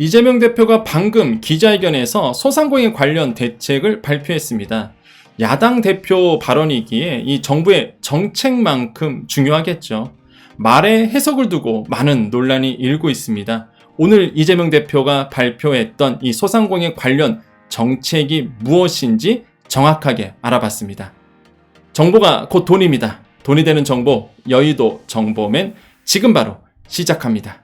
이재명 대표가 방금 기자회견에서 소상공인 관련 대책을 발표했습니다. 야당 대표 발언이기에 이 정부의 정책만큼 중요하겠죠. 말에 해석을 두고 많은 논란이 일고 있습니다. 오늘 이재명 대표가 발표했던 이 소상공인 관련 정책이 무엇인지 정확하게 알아봤습니다. 정보가 곧 돈입니다. 돈이 되는 정보, 여의도 정보맨 지금 바로 시작합니다.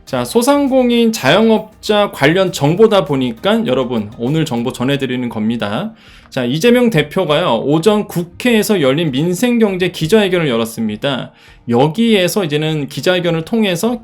자, 소상공인 자영업자 관련 정보다 보니까 여러분 오늘 정보 전해드리는 겁니다. 자, 이재명 대표가요 오전 국회에서 열린 민생경제 기자회견을 열었습니다. 여기에서 이제는 기자회견을 통해서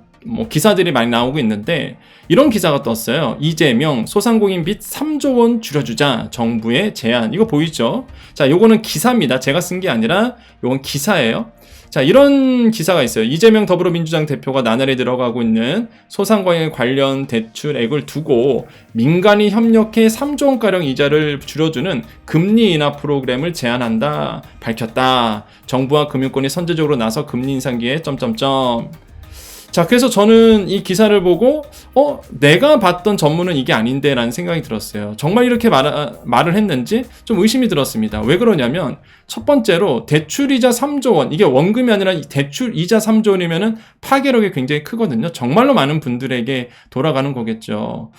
기사들이 많이 나오고 있는데 이런 기사가 떴어요. 이재명 소상공인 빚 3조 원 줄여주자 정부의 제안. 이거 보이죠? 자, 요거는 기사입니다. 제가 쓴 게 아니라 요건 기사예요. 자, 이런 기사가 있어요. 이재명 더불어민주당 대표가 나날이 들어가고 있는 소상공인 관련 대출액을 두고 민간이 협력해 3조 원가량 이자를 줄여주는 금리 인하 프로그램을 제안한다 밝혔다. 정부와 금융권이 선제적으로 나서 금리 인상기에 점점점. 자, 그래서 저는 이 기사를 보고 내가 봤던 전문은 이게 아닌데 라는 생각이 들었어요. 정말 이렇게 말을 했는지 좀 의심이 들었습니다. 왜 그러냐면 첫 번째로 대출이자 3조 원, 이게 원금이 아니라 대출이자 3조 원이면은 파괴력이 굉장히 크거든요. 정말로 많은 분들에게 돌아가는 거겠죠.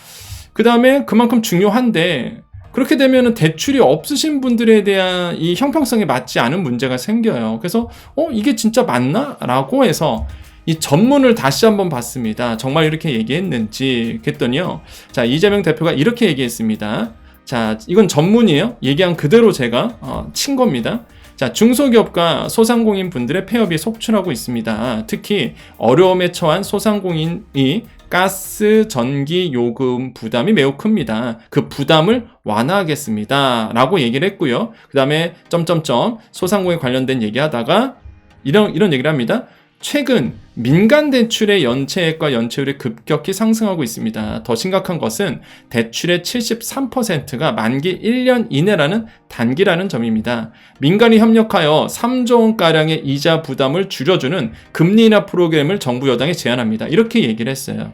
그 다음에 그만큼 중요한데 그렇게 되면은 대출이 없으신 분들에 대한 이 형평성에 맞지 않은 문제가 생겨요. 그래서 이게 진짜 맞나? 라고 해서 이 전문을 다시 한번 봤습니다. 정말 이렇게 얘기했는지 그랬더니요. 자, 이재명 대표가 이렇게 얘기했습니다. 자, 이건 전문이에요. 얘기한 그대로 제가 친 겁니다. 자, 중소기업과 소상공인 분들의 폐업이 속출하고 있습니다. 특히 어려움에 처한 소상공인이 가스, 전기, 요금 부담이 매우 큽니다. 그 부담을 완화하겠습니다. 라고 얘기를 했고요. 그 다음에 점점점 소상공인 관련된 얘기하다가 이런 얘기를 합니다. 최근 민간 대출의 연체액과 연체율이 급격히 상승하고 있습니다. 더 심각한 것은 대출의 73%가 만기 1년 이내라는 단기라는 점입니다. 민간이 협력하여 3조 원가량의 이자 부담을 줄여주는 금리 인하 프로그램을 정부 여당에 제안합니다. 이렇게 얘기를 했어요.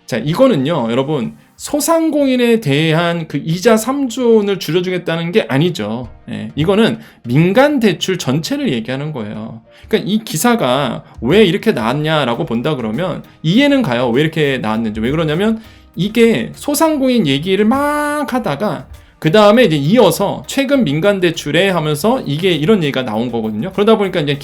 자, 이거는요, 여러분, 소상공인에 대한 그 이자 3조 원을 줄여주겠다는 게 아니죠. 이거는 민간 대출 전체를 얘기하는 거예요. 그러니까 이 기사가 왜 이렇게 나왔냐라고 본다 그러면 이해는 가요. 왜 이렇게 나왔는지. 왜 그러냐면 이게 소상공인 얘기를 막 하다가 그 다음에 이제 이어서 최근 민간 대출에 하면서 이게 이런 얘기가 나온 거거든요. 그러다 보니까 이제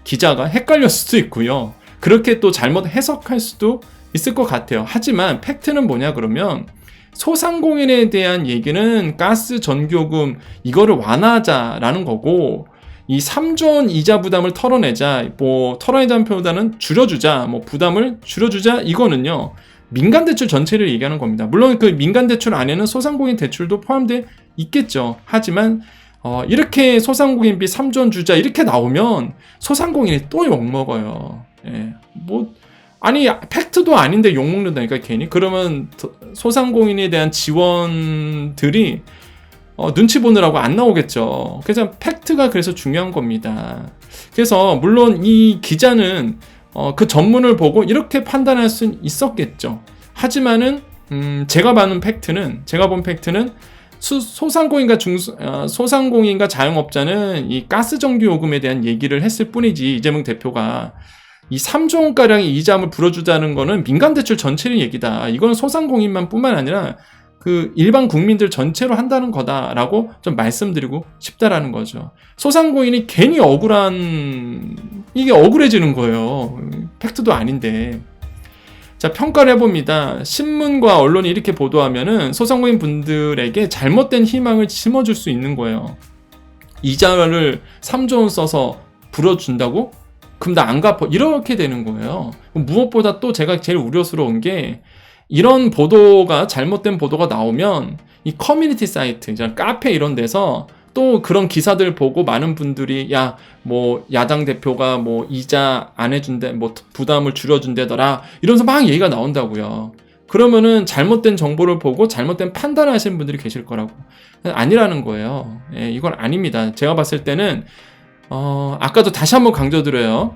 기자가 헷갈릴 수도 있고요. 그렇게 또 잘못 해석할 수도 있을 것 같아요. 하지만 팩트는 뭐냐 그러면 소상공인에 대한 얘기는 가스, 전기요금 이거를 완화하자라는 거고 이 3조 원 이자 부담을 털어내자, 털어내자는 표보다는 줄여주자, 부담을 줄여주자 이거는요 민간 대출 전체를 얘기하는 겁니다. 물론 그 민간 대출 안에는 소상공인 대출도 포함되어 있겠죠. 하지만 이렇게 소상공인비 3조 원 주자 이렇게 나오면 소상공인이 또 욕먹어요. 아니 팩트도 아닌데 욕먹는다니까 괜히. 그러면 소상공인에 대한 지원들이 눈치 보느라고 안 나오겠죠. 그래서 팩트가 그래서 중요한 겁니다. 그래서 물론 이 기자는 그 전문을 보고 이렇게 판단할 수 있었겠죠. 하지만은 제가 본 팩트는 소상공인과 자영업자는 이 가스 전기 요금에 대한 얘기를 했을 뿐이지 이재명 대표가 이 3조 원가량의 이자를 불어주자는 거는 민간 대출 전체의 얘기다. 이건 소상공인만 뿐만 아니라 그 일반 국민들 전체로 한다는 거다라고 좀 말씀드리고 싶다라는 거죠. 소상공인이 괜히 이게 억울해지는 거예요. 팩트도 아닌데. 자, 평가를 해봅니다. 신문과 언론이 이렇게 보도하면은 소상공인 분들에게 잘못된 희망을 심어줄 수 있는 거예요. 이자를 3조 원 써서 불어준다고? 그럼 나 안 갚아. 이렇게 되는 거예요. 무엇보다 또 제가 제일 우려스러운 게 이런 잘못된 보도가 나오면 이 커뮤니티 사이트, 카페 이런 데서 또 그런 기사들 보고 많은 분들이 야당 대표가 이자 안 해준대, 부담을 줄여준대더라 이러면서 막 얘기가 나온다고요. 그러면은 잘못된 정보를 보고 잘못된 판단을 하시는 분들이 계실 거라고. 아니라는 거예요. 이건 아닙니다. 제가 봤을 때는 아까도 다시 한번 강조드려요.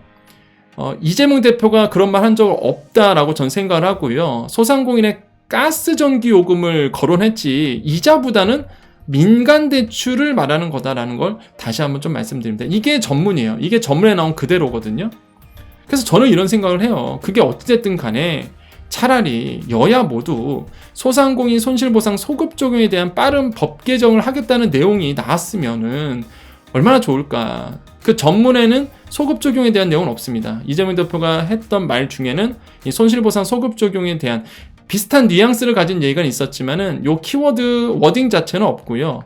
이재명 대표가 그런 말 한 적 없다라고 전 생각을 하고요. 소상공인의 가스 전기 요금을 거론했지 이자보다는 민간 대출을 말하는 거다라는 걸 다시 한번 좀 말씀드립니다. 이게 전문이에요. 이게 전문에 나온 그대로거든요. 그래서 저는 이런 생각을 해요. 그게 어찌됐든 간에 차라리 여야 모두 소상공인 손실보상 소급 적용에 대한 빠른 법 개정을 하겠다는 내용이 나왔으면은 얼마나 좋을까. 그 전문에는 소급 적용에 대한 내용은 없습니다. 이재명 대표가 했던 말 중에는 이 손실보상 소급 적용에 대한 비슷한 뉘앙스를 가진 얘기가 있었지만은 요 키워드 워딩 자체는 없고요.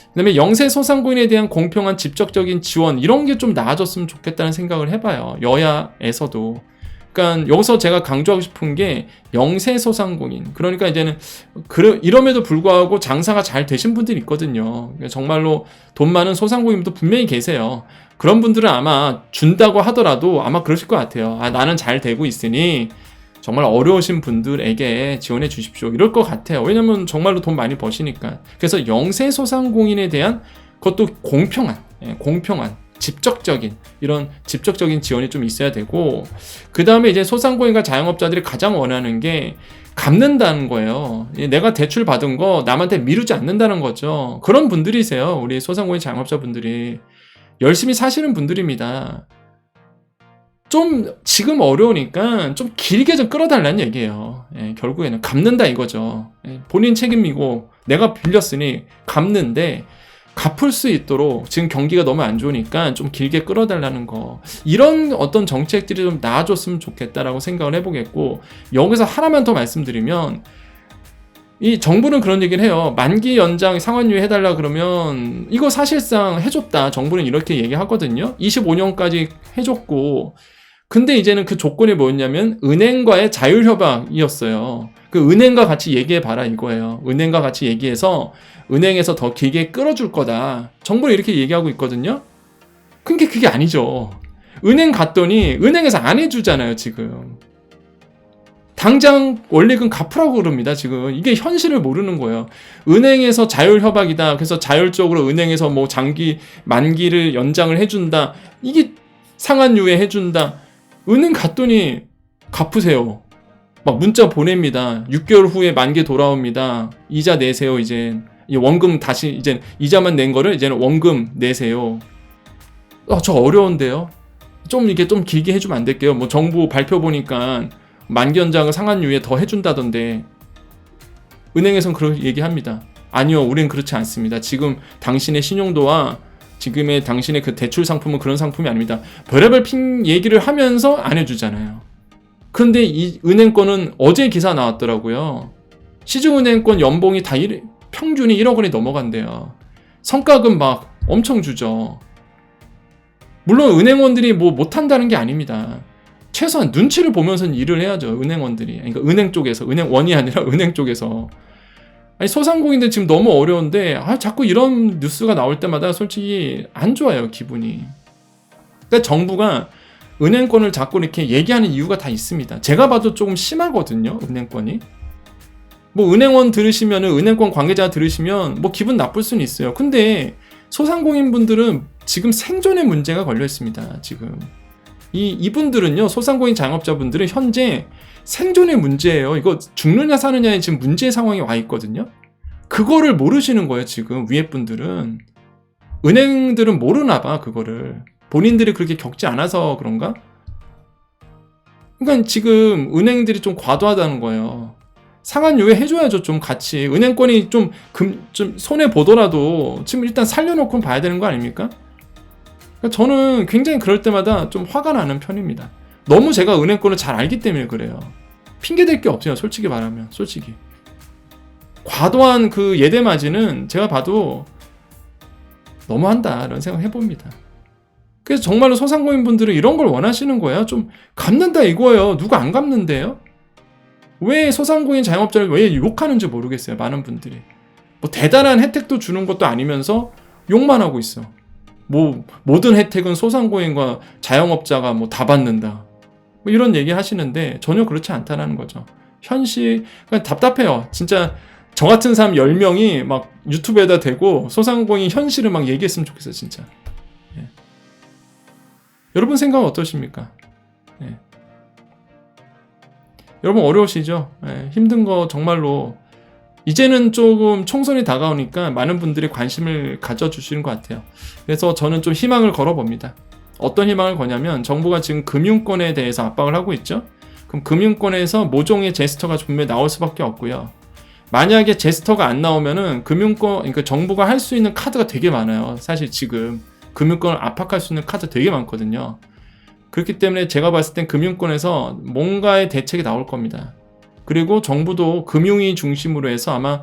그다음에 영세 소상공인에 대한 공평한 직접적인 지원 이런 게 좀 나아졌으면 좋겠다는 생각을 해봐요. 여야에서도. 그러니까 여기서 제가 강조하고 싶은 게 영세 소상공인. 그러니까 이제는 이럼에도 불구하고 장사가 잘 되신 분들이 있거든요. 정말로 돈 많은 소상공인도 분명히 계세요. 그런 분들은 아마 준다고 하더라도 아마 그러실 것 같아요. 나는 잘 되고 있으니 정말 어려우신 분들에게 지원해 주십시오. 이럴 것 같아요. 왜냐면 정말로 돈 많이 버시니까. 그래서 영세 소상공인에 대한 그것도 공평한 이런 직접적인 지원이 좀 있어야 되고, 그 다음에 이제 소상공인과 자영업자들이 가장 원하는 게 갚는다는 거예요. 내가 대출 받은 거 남한테 미루지 않는다는 거죠. 그런 분들이세요. 우리 소상공인 자영업자분들이 열심히 사시는 분들입니다. 좀 지금 어려우니까 좀 길게 좀 끌어달라는 얘기예요. 결국에는 갚는다 이거죠. 본인 책임이고 내가 빌렸으니 갚는데 갚을 수 있도록 지금 경기가 너무 안 좋으니까 좀 길게 끌어달라는 거, 이런 어떤 정책들이 좀 나아졌으면 좋겠다라고 생각을 해보겠고, 여기서 하나만 더 말씀드리면 이 정부는 그런 얘기를 해요. 만기 연장 상환유예 해달라 그러면 이거 사실상 해줬다. 정부는 이렇게 얘기하거든요. 25년까지 해줬고, 근데 이제는 그 조건이 뭐였냐면 은행과의 자율협약이었어요. 그 은행과 같이 얘기해봐라 이거예요. 은행과 같이 얘기해서 은행에서 더 길게 끌어줄 거다. 정부는 이렇게 얘기하고 있거든요. 근데 그게 아니죠. 은행 갔더니 은행에서 안 해주잖아요 지금. 당장 원리금 갚으라고 그럽니다 지금. 이게 현실을 모르는 거예요. 은행에서 자율협약이다. 그래서 자율적으로 은행에서 뭐 장기 만기를 연장을 해준다. 이게 상환유예 해준다. 은행 갔더니 갚으세요. 막 문자 보냅니다. 6개월 후에 만기 돌아옵니다. 이자 내세요 이제. 원금 다시 이제 이자만 낸 거를 이제는 원금 내세요. 저 어려운데요. 좀 이게 좀 길게 해주면 안 될게요. 뭐 정부 발표 보니까 만기 연장을 상환유예 더 해준다던데. 은행에선 그렇게 얘기합니다. 아니요, 우린 그렇지 않습니다. 지금 당신의 신용도와 지금의 당신의 그 대출 상품은 그런 상품이 아닙니다. 별의별 얘기를 하면서 안 해주잖아요. 그런데 이 은행권은 어제 기사 나왔더라고요. 시중은행권 연봉이 다 평균이 1억 원이 넘어간대요. 성과금 막 엄청 주죠. 물론 은행원들이 뭐 못한다는 게 아닙니다. 최소한 눈치를 보면서 일을 해야죠. 은행원들이. 그러니까 은행 쪽에서. 은행원이 아니라 은행 쪽에서. 아니 소상공인들 지금 너무 어려운데 자꾸 이런 뉴스가 나올 때마다 솔직히 안 좋아요. 기분이. 그러니까 정부가 은행권을 자꾸 이렇게 얘기하는 이유가 다 있습니다. 제가 봐도 조금 심하거든요. 은행권이. 뭐 은행원 들으시면은 은행권 관계자 들으시면 뭐 기분 나쁠 수는 있어요. 근데 소상공인 분들은 지금 생존의 문제가 걸려 있습니다. 지금 이분들은요, 소상공인 자영업자분들은 현재 생존의 문제예요. 이거 죽느냐 사느냐의 지금 문제 상황에 와 있거든요. 그거를 모르시는 거예요. 지금 위에 분들은. 은행들은 모르나 봐. 그거를 본인들이 그렇게 겪지 않아서 그런가? 그러니까 지금 은행들이 좀 과도하다는 거예요. 상환유예 해줘야죠. 좀 같이. 은행권이 좀 손해 보더라도 지금 일단 살려놓고 봐야 되는 거 아닙니까? 그러니까 저는 굉장히 그럴 때마다 좀 화가 나는 편입니다. 너무 제가 은행권을 잘 알기 때문에 그래요. 핑계댈 게 없어요. 솔직히 말하면. 솔직히. 과도한 그 예대마진은 제가 봐도 너무한다 이런 생각 해봅니다. 그래서 정말로 소상공인분들은 이런 걸 원하시는 거예요. 좀 갚는다 이거예요. 누가 안 갚는데요? 왜 소상공인 자영업자를 왜 욕하는지 모르겠어요. 많은 분들이. 뭐 대단한 혜택도 주는 것도 아니면서 욕만 하고 있어. 뭐 모든 혜택은 소상공인과 자영업자가 뭐 다 받는다. 뭐 이런 얘기 하시는데 전혀 그렇지 않다는 거죠. 현실 그냥 답답해요. 진짜 저 같은 사람 10명이 막 유튜브에다 대고 소상공인 현실을 막 얘기했으면 좋겠어요. 진짜. 예. 여러분 생각은 어떠십니까? 예. 여러분 어려우시죠? 예, 힘든 거 정말로 이제는 조금 총선이 다가오니까 많은 분들이 관심을 가져주시는 것 같아요. 그래서 저는 좀 희망을 걸어봅니다. 어떤 희망을 거냐면 정부가 지금 금융권에 대해서 압박을 하고 있죠. 그럼 금융권에서 모종의 제스처가 분명히 나올 수밖에 없고요. 만약에 제스처가 안 나오면은 금융권, 그러니까 정부가 할 수 있는 카드가 되게 많아요. 사실 지금 금융권을 압박할 수 있는 카드 되게 많거든요. 그렇기 때문에 제가 봤을 땐 금융권에서 뭔가의 대책이 나올 겁니다. 그리고 정부도 금융위 중심으로 해서 아마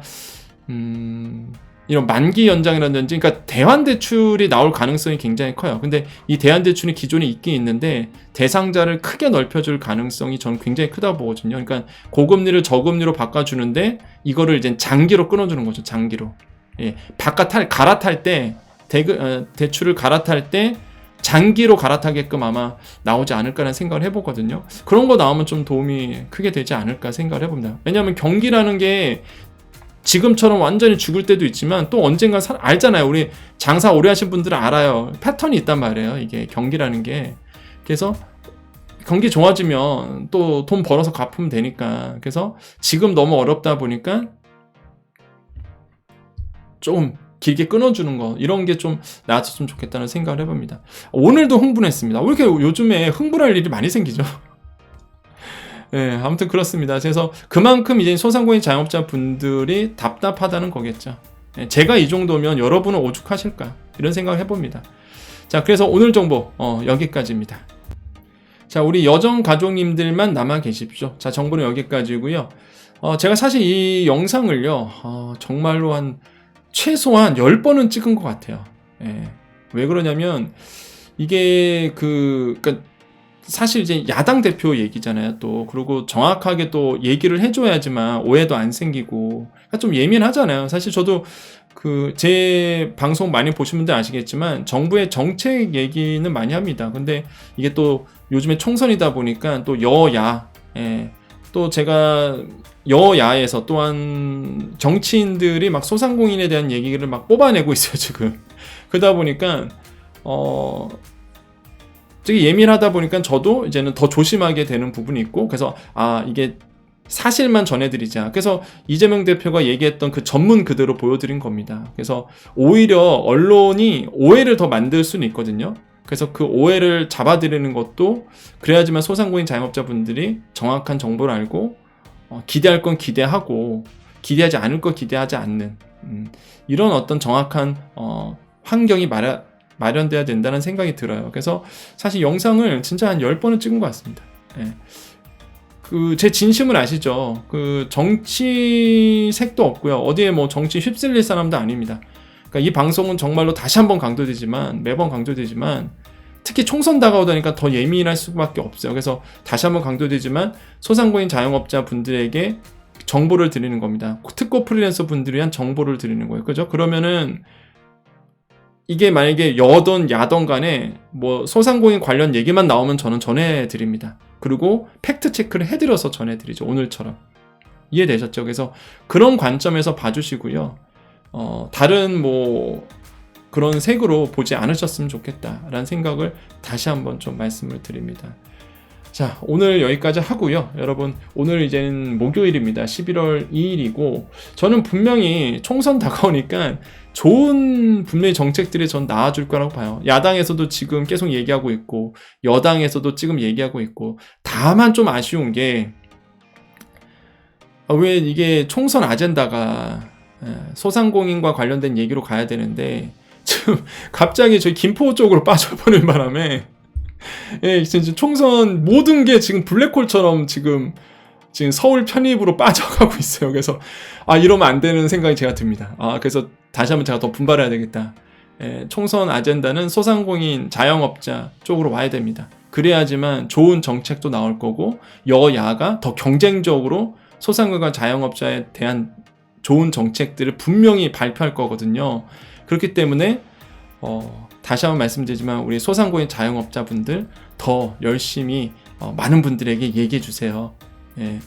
이런 만기 연장이라든지, 그러니까 대환대출이 나올 가능성이 굉장히 커요. 근데 이 대환대출이 기존에 있긴 있는데 대상자를 크게 넓혀줄 가능성이 저는 굉장히 크다고 보거든요. 그러니까 고금리를 저금리로 바꿔주는데 이거를 이제 장기로 끊어주는 거죠. 장기로. 예, 갈아탈 때 대출을 갈아탈 때 장기로 갈아타게끔 아마 나오지 않을까라는 생각을 해보거든요. 그런 거 나오면 좀 도움이 크게 되지 않을까 생각을 해봅니다. 왜냐하면 경기라는 게 지금처럼 완전히 죽을 때도 있지만 또 언젠가 알잖아요. 우리 장사 오래 하신 분들은 알아요. 패턴이 있단 말이에요. 이게 경기라는 게. 그래서 경기 좋아지면 또 돈 벌어서 갚으면 되니까. 그래서 지금 너무 어렵다 보니까 좀 길게 끊어주는 거, 이런 게 좀 나아졌으면 좋겠다는 생각을 해봅니다. 오늘도 흥분했습니다. 왜 이렇게 요즘에 흥분할 일이 많이 생기죠? 네, 아무튼 그렇습니다. 그래서 그만큼 이제 소상공인 자영업자 분들이 답답하다는 거겠죠. 네, 제가 이 정도면 여러분은 오죽하실까? 이런 생각을 해봅니다. 자, 그래서 오늘 정보 여기까지입니다. 자, 우리 여정 가족님들만 남아 계십시오. 자, 정보는 여기까지고요. 제가 사실 이 영상을요, 정말로 최소한 10번은 찍은 것 같아요. 예. 왜 그러냐면, 이게 그러니까 사실 이제 야당 대표 얘기잖아요, 또. 그리고 정확하게 또 얘기를 해줘야지만 오해도 안 생기고. 그러니까 좀 예민하잖아요. 사실 저도 제 방송 많이 보신 분들 아시겠지만, 정부의 정책 얘기는 많이 합니다. 근데 이게 또 요즘에 총선이다 보니까 또 여야, 예. 또 제가 여야에서 또한 정치인들이 막 소상공인에 대한 얘기를 막 뽑아내고 있어요, 지금. 그러다 보니까, 되게 예민하다 보니까 저도 이제는 더 조심하게 되는 부분이 있고, 그래서, 이게 사실만 전해드리자. 그래서 이재명 대표가 얘기했던 그 전문 그대로 보여드린 겁니다. 그래서 오히려 언론이 오해를 더 만들 수는 있거든요. 그래서 그 오해를 잡아드리는 것도 그래야지만 소상공인 자영업자분들이 정확한 정보를 알고 기대할 건 기대하고 기대하지 않을 거 기대하지 않는 이런 어떤 정확한 환경이 마련돼야 된다는 생각이 들어요. 그래서 사실 영상을 진짜 한 10번은 찍은 것 같습니다. 예. 제 진심을 아시죠? 정치색도 없고요. 어디에 뭐 정치 휩쓸릴 사람도 아닙니다. 그러니까 이 방송은 정말로 다시 한번 매번 강조되지만 특히 총선 다가오다니까 더 예민할 수밖에 없어요. 그래서 다시 한번 강조되지만 소상공인 자영업자 분들에게 정보를 드리는 겁니다. 특고 프리랜서 분들을 위한 정보를 드리는 거예요. 그죠? 그러면은 이게 만약에 여든 야든 간에 뭐 소상공인 관련 얘기만 나오면 저는 전해드립니다. 그리고 팩트 체크를 해드려서 전해드리죠. 오늘처럼. 이해되셨죠? 그래서 그런 관점에서 봐주시고요. 다른 뭐 그런 색으로 보지 않으셨으면 좋겠다라는 생각을 다시 한번 좀 말씀을 드립니다. 자, 오늘 여기까지 하고요. 여러분, 오늘 이제는 목요일입니다. 11월 2일이고 저는 분명히 총선 다가오니까 좋은 분명히 정책들이 전 나와줄 거라고 봐요. 야당에서도 지금 계속 얘기하고 있고 여당에서도 지금 얘기하고 있고, 다만 좀 아쉬운 게 왜 이게 총선 아젠다가 소상공인과 관련된 얘기로 가야 되는데 지금 갑자기 저희 김포 쪽으로 빠져버린 바람에 진짜 총선 모든 게 지금 블랙홀처럼 지금 서울 편입으로 빠져가고 있어요. 그래서 이러면 안 되는 생각이 제가 듭니다. 그래서 다시 한번 제가 더 분발해야 되겠다. 총선 아젠다는 소상공인 자영업자 쪽으로 와야 됩니다. 그래야지만 좋은 정책도 나올 거고 여야가 더 경쟁적으로 소상공인과 자영업자에 대한 좋은 정책들을 분명히 발표할 거거든요. 그렇기 때문에 다시 한번 말씀드리지만 우리 소상공인 자영업자분들 더 열심히 많은 분들에게 얘기해 주세요.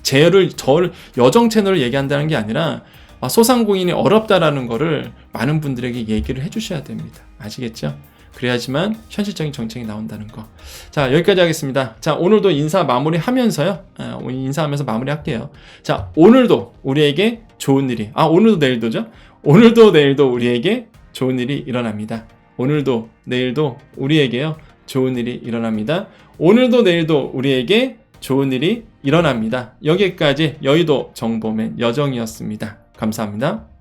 저를 여정 채널을 얘기한다는 게 아니라 소상공인이 어렵다라는 거를 많은 분들에게 얘기를 해 주셔야 됩니다. 아시겠죠? 그래야지만 현실적인 정책이 나온다는 거. 자, 여기까지 하겠습니다. 자, 오늘도 인사 마무리 하면서요. 오늘 인사하면서 마무리 할게요. 자, 오늘도 우리에게 좋은 일이, 오늘도 내일도죠? 오늘도 내일도 우리에게 좋은 일이 일어납니다. 오늘도 내일도 우리에게요. 좋은 일이 일어납니다. 오늘도 내일도 우리에게 좋은 일이 일어납니다. 여기까지 여의도 정보맨 여정이었습니다. 감사합니다.